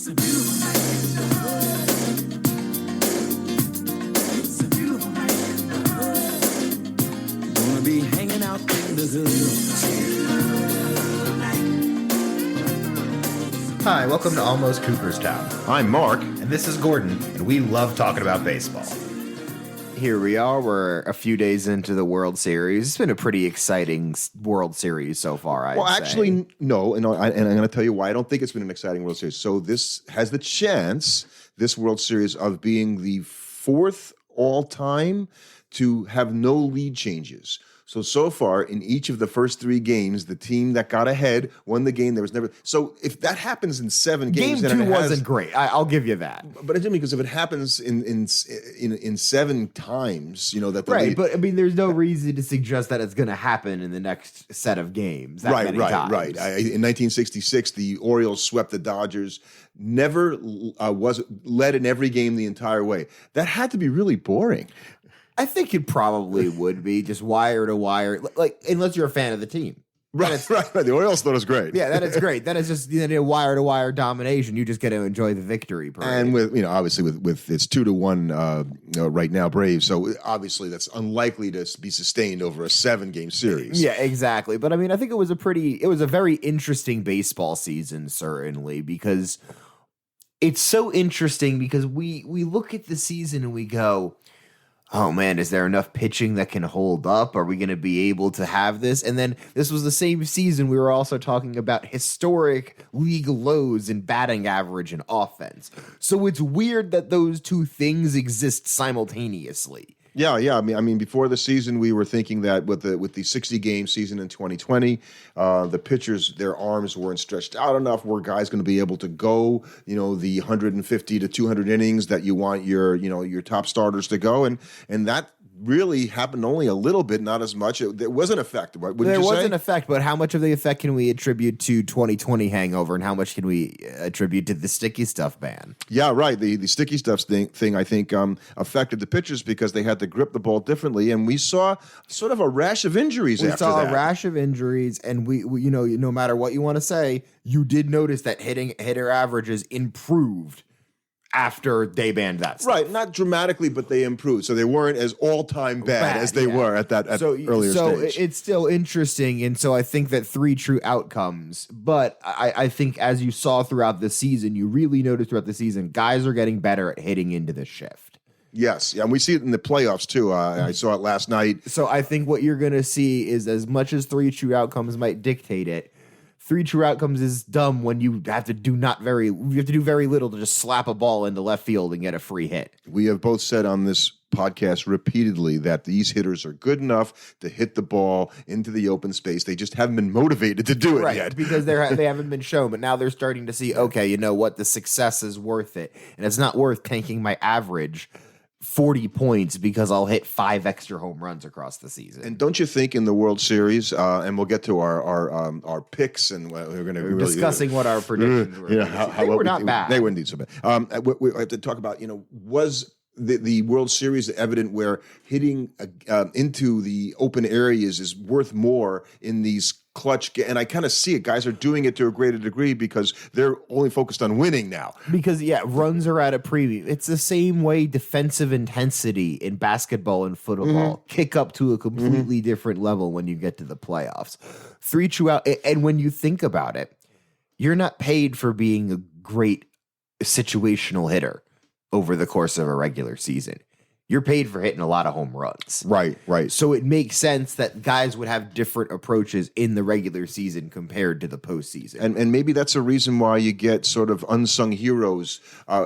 a beautiful night in the hood. It's a beautiful night in the hood. Gonna be hanging out in the hood. Hi, welcome to Almost Cooperstown. I'm Mark. And this is Gordon, and we love talking about baseball. Here we are. We're a few days into the World Series. It's been a pretty exciting World Series so far, I'd say. Actually, no, and I'm going to tell you why I don't think it's been an exciting World Series. So this has the chance, this World Series, of being the fourth all-time to have no lead changes. So far, in each of the first three games, the team that got ahead won the game. There was never. So if that happens in 7 games, Game 2 wasn't great. I'll give you that. But it didn't, because if it happens in 7 times, you know that the Right, lead, but I mean, there's no reason to suggest that it's going to happen in the next set of games. That many times. Right. In 1966, the Orioles swept the Dodgers. Never was led in every game the entire way. That had to be really boring. I think it probably would be just wire to wire, like unless you're a fan of the team. Right. The Orioles thought it was great. Yeah, that is great. That is just wire to wire domination. You just get to enjoy the victory parade. And with obviously with it's 2-1 right now, Braves. So obviously that's unlikely to be sustained over a 7-game series. Yeah, exactly. But I mean, I think it was a very interesting baseball season, certainly, because it's so interesting because we look at the season and we go, oh man, is there enough pitching that can hold up? Are we going to be able to have this? And then this was the same season we were also talking about historic league lows in batting average and offense. So it's weird that those two things exist simultaneously. Yeah. I mean, before the season, we were thinking that with the 60-game season in 2020, the pitchers, their arms weren't stretched out enough. Were guys going to be able to go, the 150 to 200 innings that you want your top starters to go, and that really happened only a little bit, not as much. There was an effect. There was an effect, but how much of the effect can we attribute to 2020 hangover, and how much can we attribute to the sticky stuff ban? Yeah, right. The sticky stuff thing I think affected the pitchers because they had to grip the ball differently, and we saw sort of a rash of injuries after that. We saw a rash of injuries, and we no matter what you want to say, you did notice that hitter averages improved after they banned that stuff. Right, not dramatically, but they improved. So they weren't as all-time bad as they were at that earlier stage. So it's still interesting, and so I think that 3 true outcomes. But I think as you saw throughout the season, you really noticed throughout the season, guys are getting better at hitting into the shift. Yes, and we see it in the playoffs too. I saw it last night. So I think what you're going to see is, as much as 3 true outcomes might dictate it, 3 true outcomes is dumb when you have to do very little to just slap a ball into left field and get a free hit. We have both said on this podcast repeatedly that these hitters are good enough to hit the ball into the open space. They just haven't been motivated to do it yet. Because they haven't been shown, but now they're starting to see, okay, you know what? The success is worth it. And it's not worth tanking my average 40 points because I'll hit 5 extra home runs across the season. And don't you think in the World Series, and we'll get to our picks, and we're going to be discussing what our predictions were. How they were not bad. They weren't indeed so bad. We have to talk about, was the World Series evident where hitting into the open areas is worth more in these clutch, and I kind of see it. Guys are doing it to a greater degree because they're only focused on winning now. Because, runs are at a premium. It's the same way defensive intensity in basketball and football kick up to a completely different level when you get to the playoffs. 3 true out, and when you think about it, you're not paid for being a great situational hitter over the course of a regular season. You're paid for hitting a lot of home runs. Right. So it makes sense that guys would have different approaches in the regular season compared to the postseason. And maybe that's a reason why you get sort of unsung heroes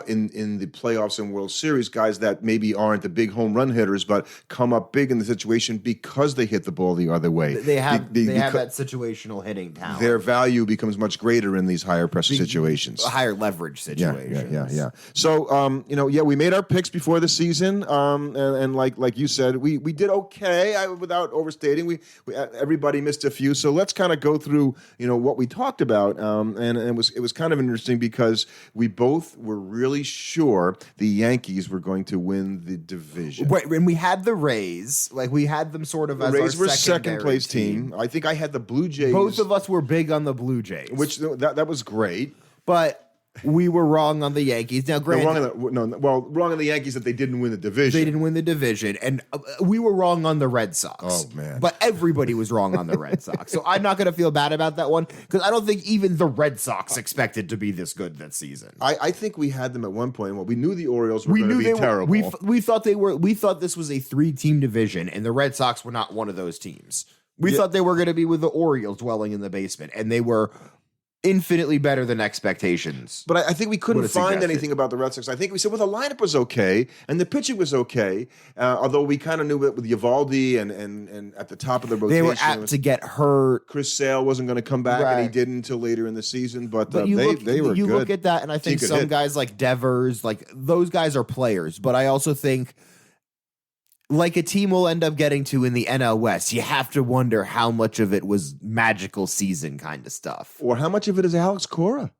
in the playoffs and World Series, guys that maybe aren't the big home run hitters, but come up big in the situation because they hit the ball the other way. They have that situational hitting talent. Their value becomes much greater in these higher pressure situations. Higher leverage situations. Yeah. So, we made our picks before the season. And like you said, we did okay without overstating. We everybody missed a few, so let's kind of go through what we talked about. And it was kind of interesting because we both were really sure the Yankees were going to win the division. Right, when we had the Rays, we had them sort of the as Rays our were second place team. I think I had the Blue Jays. Both of us were big on the Blue Jays, which that was great. But We were wrong on the Yankees. Now, They're granted, wrong on the Yankees that they didn't win the division. they didn't win the division, and we were wrong on the Red Sox. Oh, man. But everybody was wrong on the Red Sox. So I'm not going to feel bad about that one because I don't think even the Red Sox expected to be this good that season. I think we had them at one point. Well, we knew the Orioles were going to be terrible. We thought they were. We thought this was a 3-team division, and the Red Sox were not one of those teams. We thought they were going to be with the Orioles dwelling in the basement, and they were infinitely better than expectations. But I think we couldn't Would have find suggested. anything about the Red Sox. I think we said, well, the lineup was okay, and the pitching was okay, although we kind of knew that with Eovaldi and at the top of the rotation. They were apt to get hurt. Chris Sale wasn't going to come back, and he Right. didn't until later in the season. But, But they were good. You look at that, and I think could some hit. guys like Devers, like those guys are players. But I also think, like a team will end up getting to in the NL West, you have to wonder how much of it was magical season kind of stuff. Or how much of it is Alex Cora?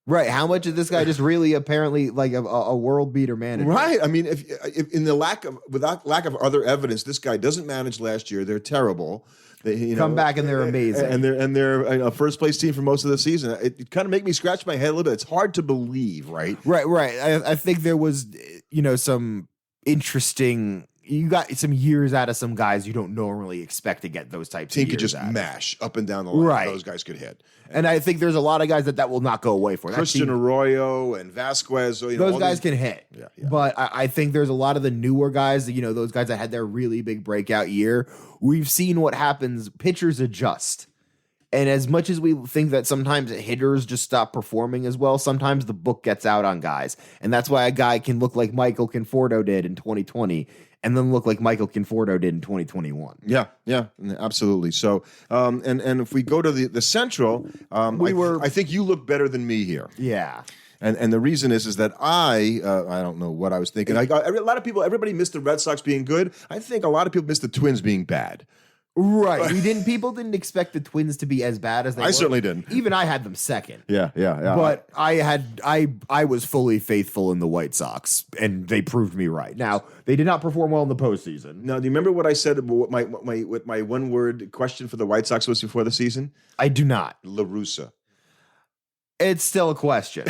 Right. How much of this guy just really apparently like a world beater manager? Right. I mean, if in the lack of other evidence, this guy doesn't manage last year. They're terrible. They, Come back and they're amazing. And they're a first place team for most of the season. It kind of make me scratch my head a little bit. It's hard to believe, right? Right. I think there was, some interesting. You got some years out of some guys you don't normally expect to get those types Team of could years just out of. mash up and down the line. Right. Those guys could hit. And I think there's a lot of guys that will not go away for. That Christian team- Arroyo and Vasquez. So, those guys can hit. Yeah. But I think there's a lot of the newer guys, those guys that had their really big breakout year. We've seen what happens. Pitchers adjust. And as much as we think that sometimes hitters just stop performing as well, sometimes the book gets out on guys. And that's why a guy can look like Michael Conforto did in 2020 and then look like Michael Conforto did in 2021. Yeah, absolutely. So, and if we go to the Central, I think you look better than me here. Yeah. And the reason is that I don't know what I was thinking. Everybody missed the Red Sox being good. I think a lot of people missed the Twins being bad. Right. People didn't expect the Twins to be as bad as they were. I certainly didn't. Even I had them second. Yeah. But I was fully faithful in the White Sox, and they proved me right. Now, they did not perform well in the postseason. Now, do you remember what I said about what my one word question for the White Sox was before the season? I do not. La Russa. It's still a question.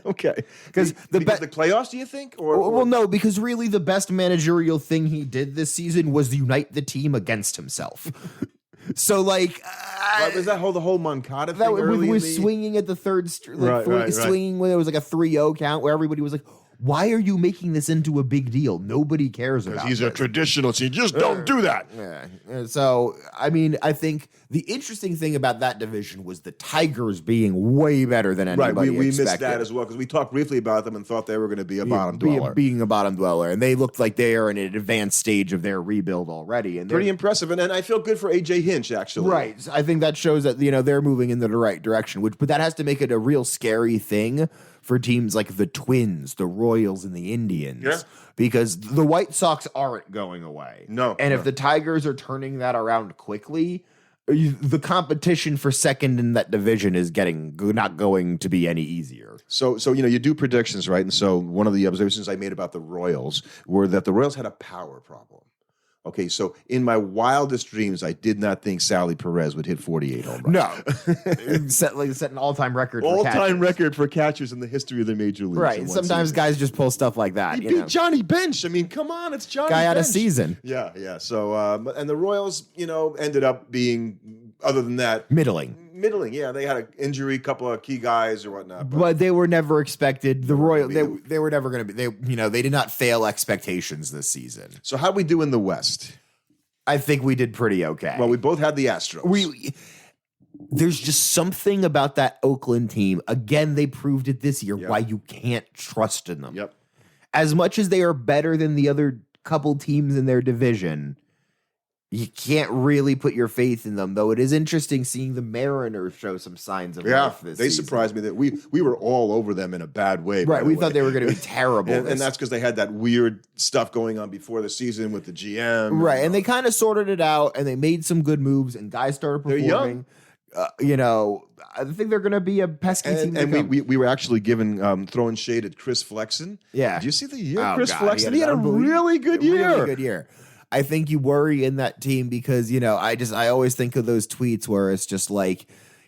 Okay. Because the playoffs, do you think? Well, no, because really the best managerial thing he did this season was unite the team against himself. So, was that the whole Moncada thing? that early was in the- swinging at the third, Right. swinging when it was like a 3-0 count where everybody was like, why are you making this into a big deal? Nobody cares about He's this. a traditionalist. You just don't do that. Yeah. So, I mean, I think the interesting thing about that division was the Tigers being way better than anybody Right, we expected. missed that as well because we talked briefly about them and thought they were going to be a bottom dweller. Being a bottom dweller. And they looked like they are in an advanced stage of their rebuild already. And Pretty impressive, and I feel good for AJ Hinch actually. right. I think that shows that they're moving in the right direction. But that has to make it a real scary thing for teams like the Twins, the Royals, and the Indians. Yeah. Because the White Sox aren't going away. No. And if the Tigers are turning that around quickly, the competition for second in that division is not going to be any easier. So you do predictions, right? And so one of the observations I made about the Royals were that the Royals had a power problem. Okay, so in my wildest dreams, I did not think Sally Perez would hit 48 home runs. No. set an all-time record for All-time catchers. record for catchers in the history of the major leagues. Right. in one Sometimes season. guys just pull stuff like that. He beat Johnny Bench. I mean, come on, it's Johnny Guy Bench. out of season. Yeah. So, and the Royals, ended up being, other than that, Middling. Yeah, they had an injury, couple of key guys or whatnot. But they were never expected. The Royal, they were never going to be. They did not fail expectations this season. So how'd we do in the West? I think we did pretty okay. Well, we both had the Astros. There's just something about that Oakland team. Again, they proved it this year. Yep. Why you can't trust in them. Yep. As much as they are better than the other couple teams in their division, you can't really put your faith in them, though it is interesting seeing the Mariners show some signs of life this they season. surprised me that we were all over them in a bad way. Right, by we the thought way. they were going to be terrible. and that's because they had that weird stuff going on before the season with the GM. Right, and they kind of sorted it out, and they made some good moves, and guys started They're performing. I think they're going to be a pesky team. And we were actually given throwing shade at Chris Flexen. Yeah. Did you see the year Oh, Chris God, Flexen? He had a really good year. Really good year. I think you worry in that team because, I always think of those tweets where it's just like,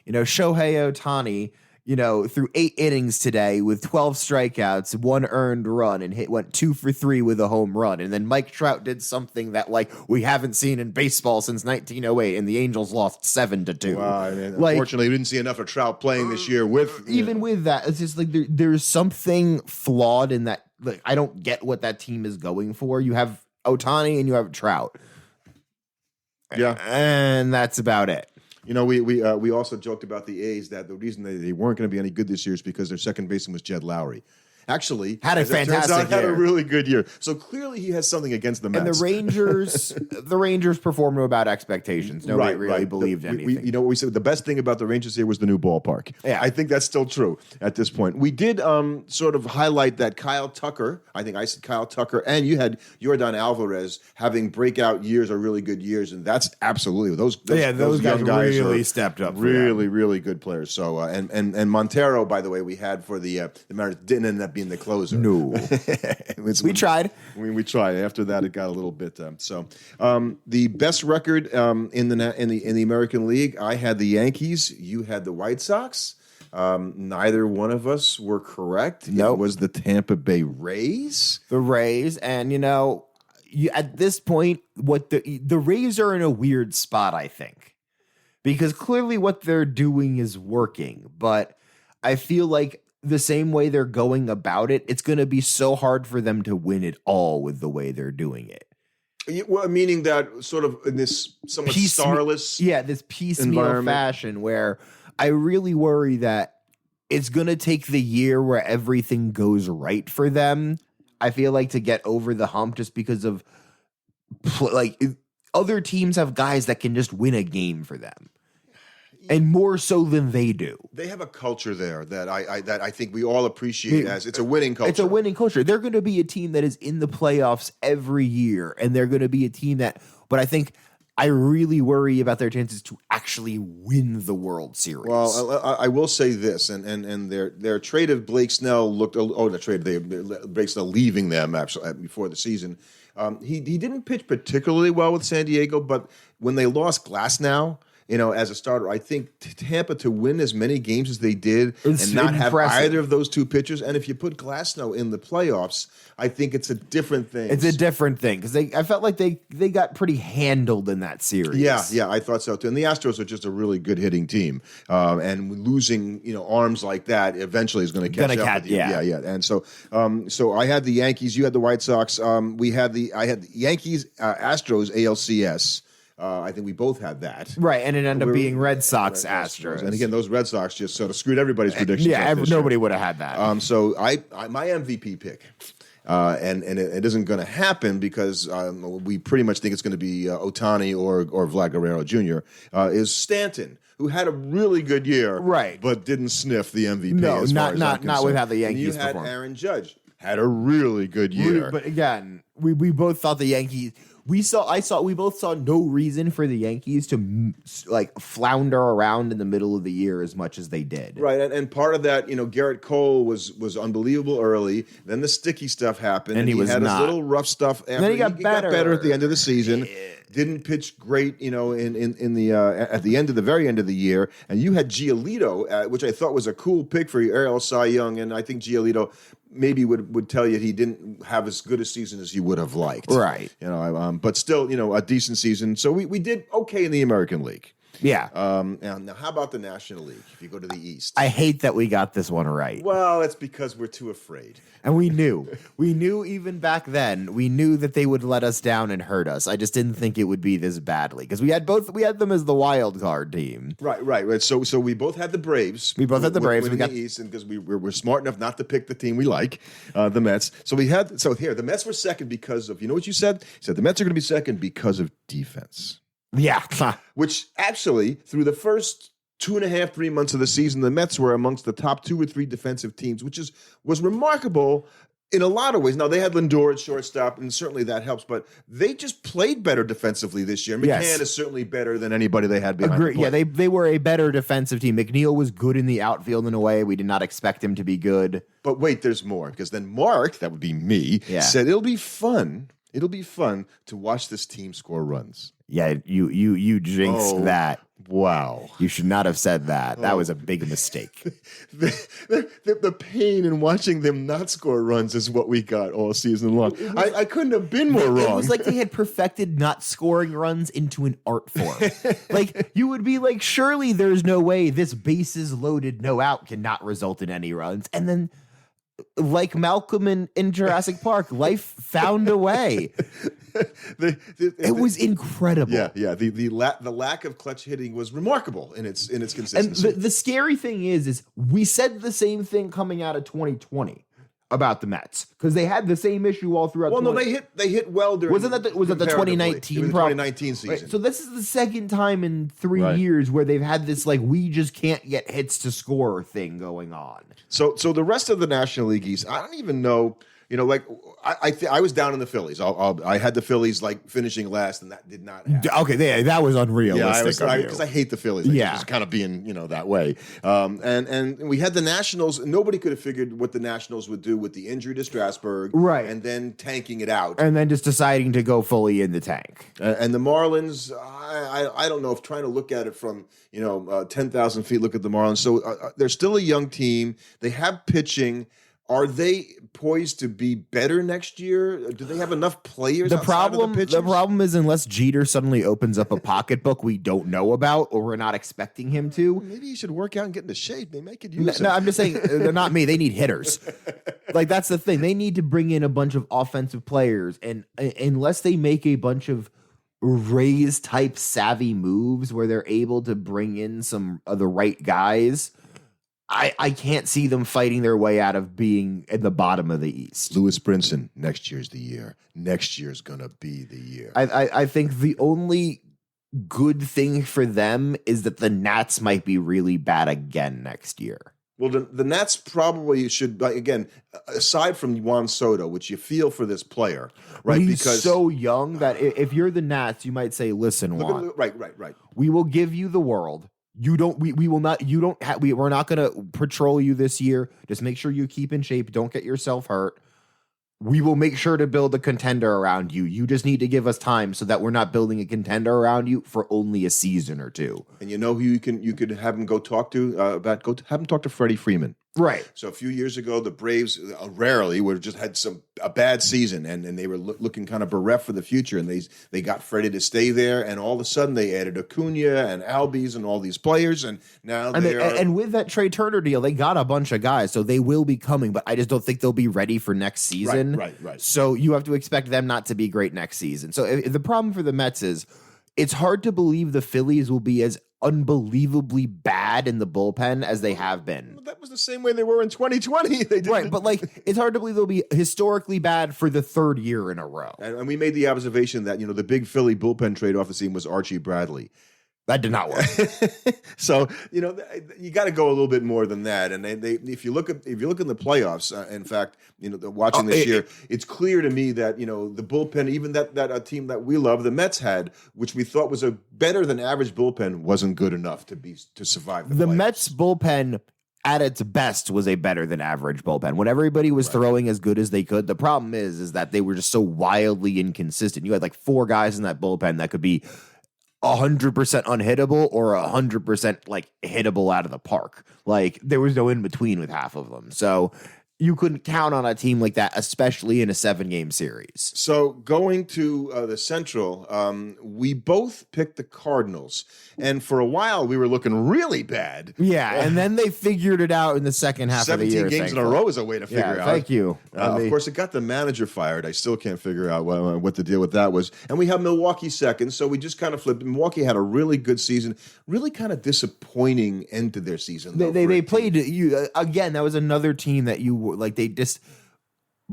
Shohei Ohtani through 8 innings today with 12 strikeouts, 1 earned run, and went 2 for 3 with a home run. And then Mike Trout did something that we haven't seen in baseball since 1908, and the Angels lost 7-2. Wow, I mean, unfortunately, we didn't see enough of Trout playing this year. With that, it's just there's something flawed in that. I don't get what that team is going for. You have Ohtani and you have Trout. Yeah, and that's about it. We also joked about the A's that the reason they weren't going to be any good this year is because their second baseman was Jed Lowry. Actually, had a fantastic year. Had a really good year. So clearly he has something against the Mets. And the Rangers performed about expectations. Nobody really believed anything. What we said, the best thing about the Rangers here was the new ballpark. Yeah. I think that's still true at this point. We did sort of highlight that Kyle Tucker, I think I said Kyle Tucker, and you had Yordan Alvarez having breakout years or really good years, and that's absolutely those guys young guys really stepped up. Really, really good players. So and Montero, by the way, we had for the Mariners didn't end up being the closer. No, we tried. We tried. After that, it got a little bit. The best record in the American League, I had the Yankees. You had the White Sox. Neither one of us were correct. Nope. It was the Tampa Bay Rays. The Rays, and at this point, what the Rays are in a weird spot, I think, because clearly what they're doing is working, but I feel like the same way they're going about it, it's going to be so hard for them to win it all with the way they're doing it. Well, meaning that sort of in this somewhat starless, this piecemeal fashion where I really worry that it's going to take the year where everything goes right for them. I feel like to get over the hump just because of other teams have guys that can just win a game for them. And more so than they do. They have a culture there that I think we all appreciate as it's a winning culture. It's a winning culture. They're going to be a team that is in the playoffs every year, and they're going to be a team but I think I really worry about their chances to actually win the World Series. Well, I will say this, and their trade of Blake Snell Blake Snell leaving them actually before the season. He didn't pitch particularly well with San Diego, but when they lost Glasnow, as a starter, I think Tampa to win as many games as they did and not have either of those two pitchers. And if you put Glasnow in the playoffs, I think it's a different thing. It's a different thing because I felt like they got pretty handled in that series. Yeah, I thought so too. And the Astros are just a really good hitting team, and losing arms like that eventually is going to catch up with you. Yeah. And so I had the Yankees. You had the White Sox. I had the Yankees, Astros, ALCS. I think we both had that. Right, and it ended up being Red Sox, Astros. And again, those Red Sox just sort of screwed everybody's predictions. Yeah, nobody would have had that. So I my MVP pick, and it isn't going to happen because we pretty much think it's going to be Ohtani or Vlad Guerrero Jr., is Stanton, who had a really good year, right, but didn't sniff the MVP. No, not with how the Yankees performed. performed. Aaron Judge had a really good year. But again, we both thought the Yankees. We both saw no reason for the Yankees to flounder around in the middle of the year as much as they did. Right, and part of that, Garrett Cole was unbelievable early. Then the sticky stuff happened, and he had his little rough stuff. After. Then he got better at the end of the season. Didn't pitch great, in the at the end of the very end of the year. And you had Giolito, which I thought was a cool pick for Ariel Cy Young, and I think Giolito maybe would tell you he didn't have as good a season as he would have liked. Right. But still, a decent season. So we did okay in the American League. Yeah. Now, how about the National League? If you go to the East, I hate that we got this one right. Well, that's because we're too afraid. And we knew even back then, we knew that they would let us down and hurt us. I just didn't think it would be this badly because we had them as the wild card team. Right. So we both had the Braves. We both had the Braves. We got the East, and because we're smart enough not to pick the team we like, the Mets. So the Mets were second because of what you said. You said the Mets are going to be second because of defense. Yeah. Which actually, through the first 2.5, 3 months of the season, the Mets were amongst the top 2 or 3 defensive teams, which was remarkable in a lot of ways. Now, they had Lindor at shortstop, and certainly that helps, but they just played better defensively this year. McCann is certainly better than anybody they had behind the plate. Yeah, they were a better defensive team. McNeil was good in the outfield in a way. We did not expect him to be good. But wait, there's more, because then Mark, that would be me, said it'll be fun It'll be fun to watch this team score runs. Yeah, you jinxed that. Wow. You should not have said that. That was a big mistake. The pain in watching them not score runs is what we got all season long. I couldn't have been more wrong. It was like they had perfected not scoring runs into an art form. Like, you would be like, surely there's no way this bases loaded, no out cannot result in any runs. And then, like Malcolm in Jurassic Park, life found a way. It was incredible. Yeah. The lack of clutch hitting was remarkable in its consistency. And the scary thing is we said the same thing coming out of 2020 about the Mets because they had the same issue all throughout. Well, no, they hit well during. Was it the 2019 problem? 2019 season. Right. So this is the second time in 3 years where they've had this like we just can't get hits to score thing going on. So the rest of the National League East, I don't even know. You know, like I was down in the Phillies. I had the Phillies like finishing last, and that did not happen. Okay, that was unrealistic. Yeah, because I hate the Phillies. Just kind of being that way. And we had the Nationals. Nobody could have figured what the Nationals would do with the injury to Strasburg, right? And then tanking it out, and then just deciding to go fully in the tank. And the Marlins, I don't know if trying to look at it from 10,000 feet, look at the Marlins. So they're still a young team. They have pitching. Are they poised to be better next year? Do they have enough players? The problem is unless Jeter suddenly opens up a pocketbook we don't know about or we're not expecting him to. Maybe he should work out and get into shape. They make it use. No, I'm just saying they're not me. They need hitters. Like that's the thing. They need to bring in a bunch of offensive players, and unless they make a bunch of Rays type savvy moves where they're able to bring in some of the right guys. I can't see them fighting their way out of being in the bottom of the East. Lewis Brinson, next year's the year. Next year's going to be the year. I think the only good thing for them is that the Nats might be really bad again next year. Well, the Nats probably should, again, aside from Juan Soto, which you feel for this player, right? He's because so young that if you're the Nats, you might say, listen, Juan. Right. We will give you the world. You don't. We will not. You don't. We're not going to patrol you this year. Just make sure you keep in shape. Don't get yourself hurt. We will make sure to build a contender around you. You just need to give us time so that we're not building a contender around you for only a season or two. And you know who you could have him go talk to have him talk to Freddie Freeman. Right. So a few years ago, the Braves rarely would have just had a bad season, and they were looking kind of bereft for the future, and they got Freddie to stay there, and all of a sudden they added Acuna and Albies and all these players, and now and with that Trey Turner deal, they got a bunch of guys, so they will be coming, but I just don't think they'll be ready for next season. Right. So you have to expect them not to be great next season. So the problem for the Mets is it's hard to believe the Phillies will be as unbelievably bad in the bullpen as they have been. That was the same way they were in 2020. They did. Right, but like it's hard to believe they'll be historically bad for the third year in a row. And we made the observation that the big Philly bullpen trade off the scene was Archie Bradley. That did not work. So you got to go a little bit more than that. And if you look in the playoffs, in fact, watching this year, it's clear to me that the bullpen, even that team that we love, the Mets had, which we thought was a better than average bullpen, wasn't good enough to survive the playoffs. Mets bullpen at its best was a better than average bullpen. When everybody was throwing as good as they could, the problem is that they were just so wildly inconsistent. You had like four guys in that bullpen that could be 100% unhittable or 100% like hittable out of the park. Like there was no in between with half of them. So you couldn't count on a team like that, especially in a 7-game series. So going to the Central, we both picked the Cardinals. And for a while, we were looking really bad. Yeah, and then they figured it out in the second half of the year. 17 games in a row is a way to figure out. Thank you. Of course, it got the manager fired. I still can't figure out what the deal with that was. And we have Milwaukee second, so we just kind of flipped. Milwaukee had a really good season, really kind of disappointing end to their season. They played you again. That was another team that they just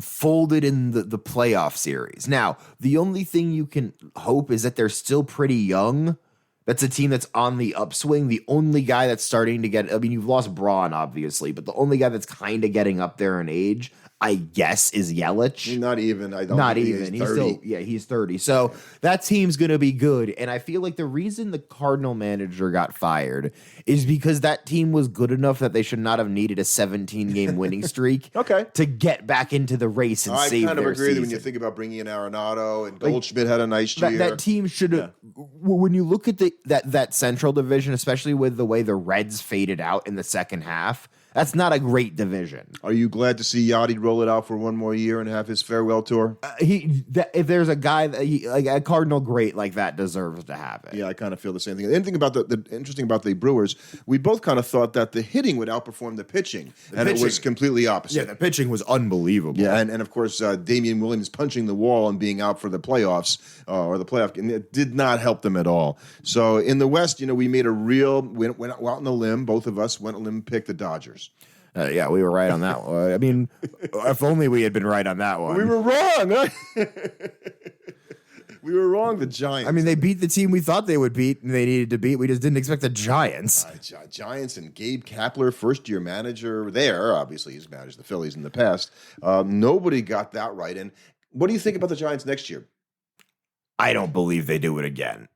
folded in the playoff series. Now, the only thing you can hope is that they're still pretty young That's a team that's on the upswing. The only guy that's starting to get, I mean, you've lost Braun, obviously, but the only guy that's kind of getting up there in age, I guess, is Yelich. Not even. I don't. Not think even. He's He's 30. still, he's 30. So that team's going to be good. And I feel like the reason the Cardinal manager got fired is because that team was good enough that they should not have needed a 17-game winning streak Okay. to get back into the race and I save kind of their agree season. when you think about bringing in Arenado and Goldschmidt had a nice year. That team should have. When you look at that Central Division, especially with the way the Reds faded out in the second half, that's not a great division. Are you glad to see Yachty roll it out for one more year and have his farewell tour? If there's a guy like a Cardinal great like that deserves to have it. Yeah, I kind of feel the same thing. The thing about the interesting about the Brewers, we both kind of thought that the hitting would outperform the pitching, and it was completely opposite. Yeah, the pitching was unbelievable. Yeah, and of course, Damian Williams punching the wall and being out for the playoffs or the playoff, and it did not help them at all. So in the West, we made went out on a limb. Both of us went on a limb, picked the Dodgers. Yeah, we were right on that one. I mean, if only we had been right on that one. We were wrong. We were wrong. The Giants. I mean, they beat the team we thought they would beat, and they needed to beat. We just didn't expect the Giants. Giants and Gabe Kapler, first-year manager there. Obviously, he's managed the Phillies in the past. Nobody got that right. And what do you think about the Giants next year? I don't believe they do it again.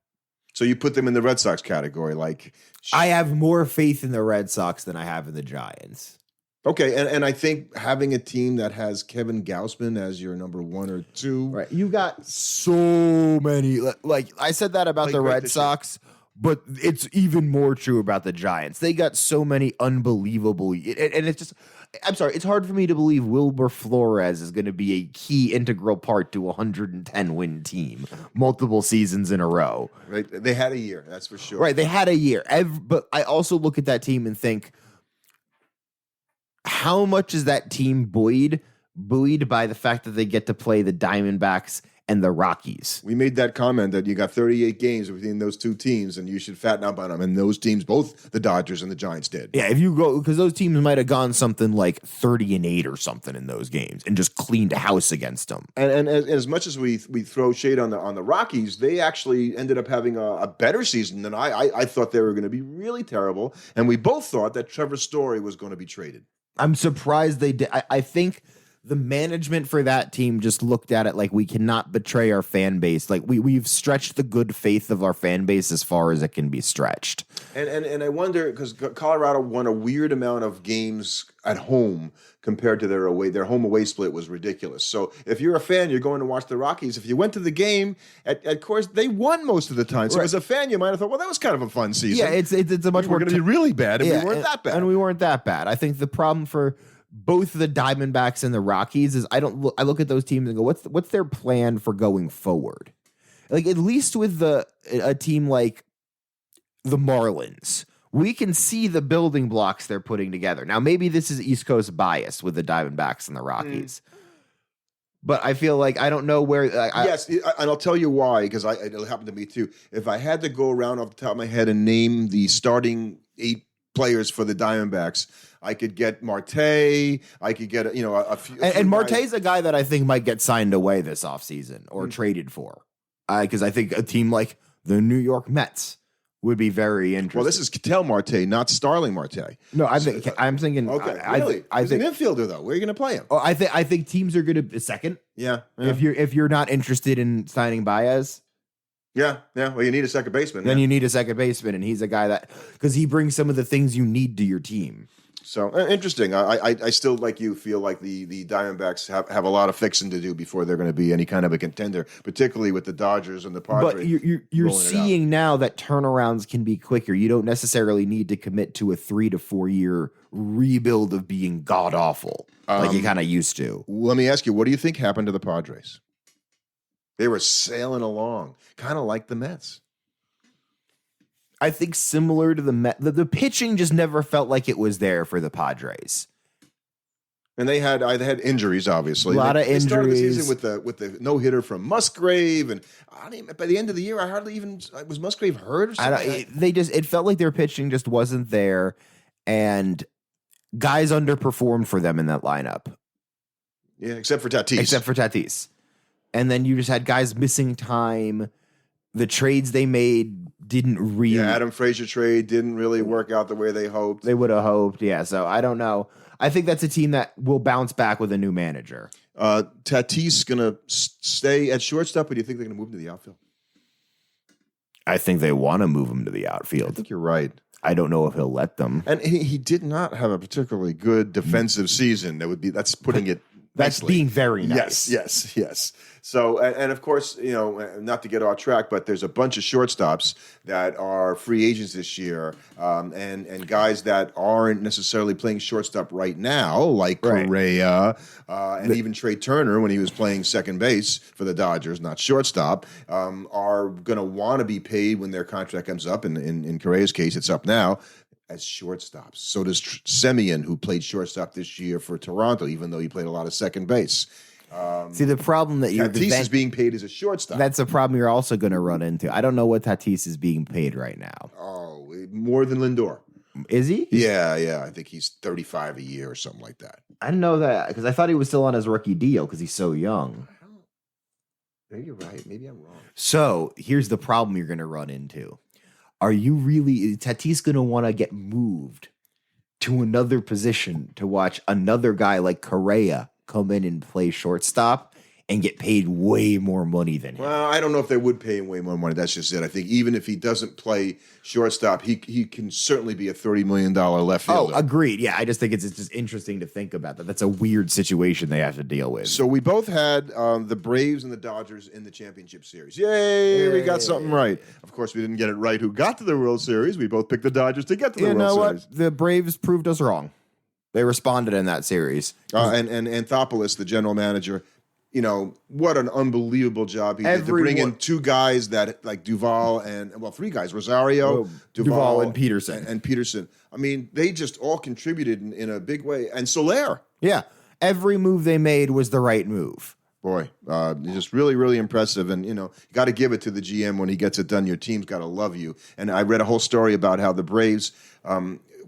So you put them in the Red Sox category, like I have more faith in the Red Sox than I have in the Giants. Okay, and I think having a team that has Kevin Gausman as your number 1 or 2, Right, you got so many. Like I said that about the Red Sox, but it's even more true about the Giants. They got so many unbelievable, and it's just. I'm sorry, it's hard for me to believe Wilber Flores is going to be a key integral part to a 110-win team multiple seasons in a row. Right, they had a year, that's for sure. Right, they had a year. But I also look at that team and think, how much is that team buoyed by the fact that they get to play the Diamondbacks and the Rockies? We made that comment that you got 38 games between those two teams, and you should fatten up on them. And those teams, both the Dodgers and the Giants, did. Yeah, if you go, because those teams might have gone something like 30-8 or something in those games and just cleaned house against them. And as much as we throw shade on the Rockies, they actually ended up having a better season than I thought they were going to be really terrible. And we both thought that Trevor Story was going to be traded. I'm surprised they did. I think the management for that team just looked at it like we cannot betray our fan base. Like we've stretched the good faith of our fan base as far as it can be stretched. And I wonder, because Colorado won a weird amount of games at home compared to their home away split was ridiculous. So if you're a fan, you're going to watch the Rockies. If you went to the game, of course, they won most of the time. So as a fan, you might have thought, well, that was kind of a fun season. Yeah, it's a much more going to be really bad, and we weren't that bad. And we weren't that bad. I think the problem for both the Diamondbacks and the Rockies is I look at those teams and go, what's their plan for going forward? Like at least with a team like the Marlins, we can see the building blocks they're putting together. Now, maybe this is East Coast bias with the Diamondbacks and the Rockies. But I feel like I don't know where. Yes, and I'll tell you why, because it'll happen to me too. If I had to go around off the top of my head and name the starting 8 players for the Diamondbacks, I could get Marte. I could get a few. And Marte's a guy that I think might get signed away this offseason or traded for, because I think a team like the New York Mets would be very interesting. Well, this is Ketel Marte, not Starling Marte. No, I'm thinking. Okay, really? He's an infielder though. Where are you going to play him? Oh, I think teams are going to second. Yeah. If you're not interested in signing Baez. Yeah. Well, you need a second baseman. Then you need a second baseman, and he's a guy that because he brings some of the things you need to your team. So interesting. I still, like you, feel like the Diamondbacks have a lot of fixing to do before they're going to be any kind of a contender, particularly with the Dodgers and the Padres. But you're seeing now that turnarounds can be quicker. You don't necessarily need to commit to a 3 to 4 year rebuild of being god awful like you kind of used to. Let me ask you, what do you think happened to the Padres? They were sailing along, kind of like the Mets. I think similar to the Mets, the pitching just never felt like it was there for the Padres. And they had injuries, obviously. A lot of injuries. They started the season with the no hitter from Musgrave, and by the end of the year, I hardly even was Musgrave hurt or something. It felt like their pitching just wasn't there, and guys underperformed for them in that lineup. Yeah, except for Tatis. And then you just had guys missing time The trades they made didn't really. Yeah, Adam Frazier trade didn't really work out the way they hoped. They would have hoped. Yeah, so I don't know. I think that's a team that will bounce back with a new manager. Tatis going to stay at shortstop, or do you think they're going to move him to the outfield? I think they want to move him to the I outfield. think you're right. I don't know if he'll let them. And he did not have a particularly good defensive season. That's putting it That's nicely. being very nice. Yes. So, and of course, not to get off track, but there's a bunch of shortstops that are free agents this year, and guys that aren't necessarily playing shortstop right now, like Right. Correa, and even Trey Turner when he was playing second base for the Dodgers, not shortstop, are going to want to be paid when their contract comes up. In Correa's case, it's up now. As shortstops. So does Semien, who played shortstop this year for Toronto, even though he played a lot of second base. See, the problem that Tatis is being paid as a shortstop. that's a problem you're also going to run into. I don't know what Tatis is being paid right now. Oh, more than Lindor. Is he? Yeah. I think he's 35 a year or something like that. I didn't know that because I thought he was still on his rookie deal because he's so young. Maybe you're right. Maybe I'm wrong. So here's the problem you're going to run into. Are you really is Tatis going to want to get moved to another position to watch another guy like Correa come in and play shortstop and get paid way more money than him? Well, I don't know if they would pay him way more money. That's just it. I think even if he doesn't play shortstop, he can certainly be a $30 million left Oh, fielder. agreed. Yeah, I just think it's just interesting to think about that. That's a weird situation they have to deal with. So we both had the Braves and the Dodgers in the championship series. Yay, we got something right. Of course, we didn't get it right who got to the World Series. We both picked the Dodgers to get to the you know World Series. what? The Braves proved us wrong. They responded in that series. And Anthopoulos, the general manager, what an unbelievable job he did to bring in two guys that like Duvall three guys, Rosario, Duvall and Peterson. And Peterson. I mean, they just all contributed in a big way. And Soler. Yeah. Every move they made was the right move. Boy, just really, really impressive. And, you got to give it to the GM when he gets it done. Your team's got to love you. And I read a whole story about how the Braves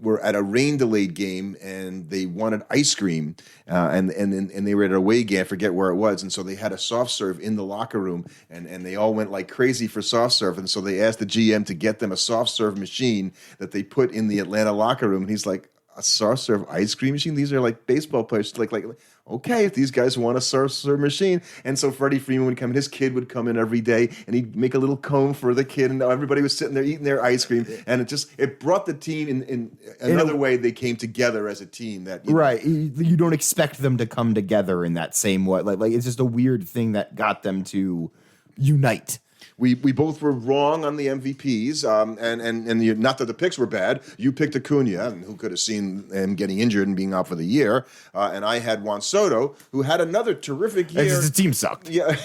were at a rain-delayed game, and they wanted ice cream, and they were at a away game, I forget where it was, and so they had a soft serve in the locker room, and they all went like crazy for soft serve, and so they asked the GM to get them a soft serve machine that they put in the Atlanta locker room, and he's like, a soft serve ice cream machine? These are like baseball players. Like okay, if these guys want a soft serve machine. And so Freddie Freeman would come in. His kid would come in every day, and he'd make a little cone for the kid, and everybody was sitting there eating their ice cream. And it brought the team in another way. They came together as a team. Right. You don't expect them to come together in that same way. Like it's just a weird thing that got them to unite. We both were wrong on the MVPs, and not that the picks were bad. You picked Acuna, and who could have seen him getting injured and being out for the year. And I had Juan Soto, who had another terrific year. The team sucked. Yeah,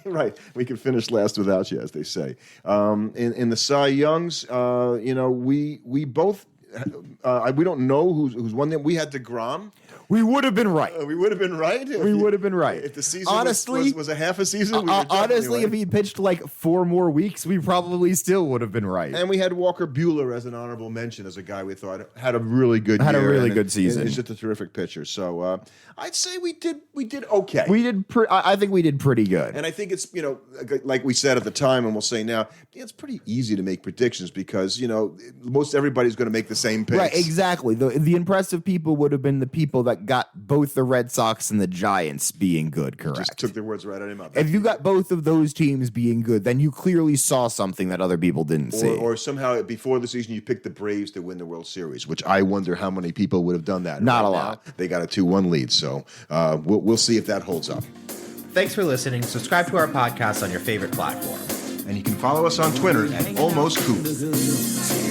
right. We could finish last without you, as they say. In the Cy Youngs, we both. We don't know who's won them. We had DeGrom. We would have been right. We would have been right. We would have been right. If the season honestly, was a half a season, we were honestly, right. if he pitched like 4 more weeks, we probably still would have been right. And we had Walker Buehler as an honorable mention as a guy we thought had a really good year. Had a really good season. He's just a terrific pitcher. So I'd say we did okay. I think we did pretty good. And I think it's, like we said at the time and we'll say now, it's pretty easy to make predictions because, most everybody's going to make the same picks. Right, exactly. The impressive people would have been the people that got both the Red Sox and the Giants being good, correct? Just took their words right out of your mouth. If you got both of those teams being good, then you clearly saw something that other people didn't see. Or somehow before the season you picked the Braves to win the World Series, which I wonder how many people would have done that. Not right a lot. Now, they got a 2-1 lead, so we'll see if that holds up. Thanks for listening. Subscribe to our podcast on your favorite platform. And you can follow us on Twitter at Almost Coop. The good.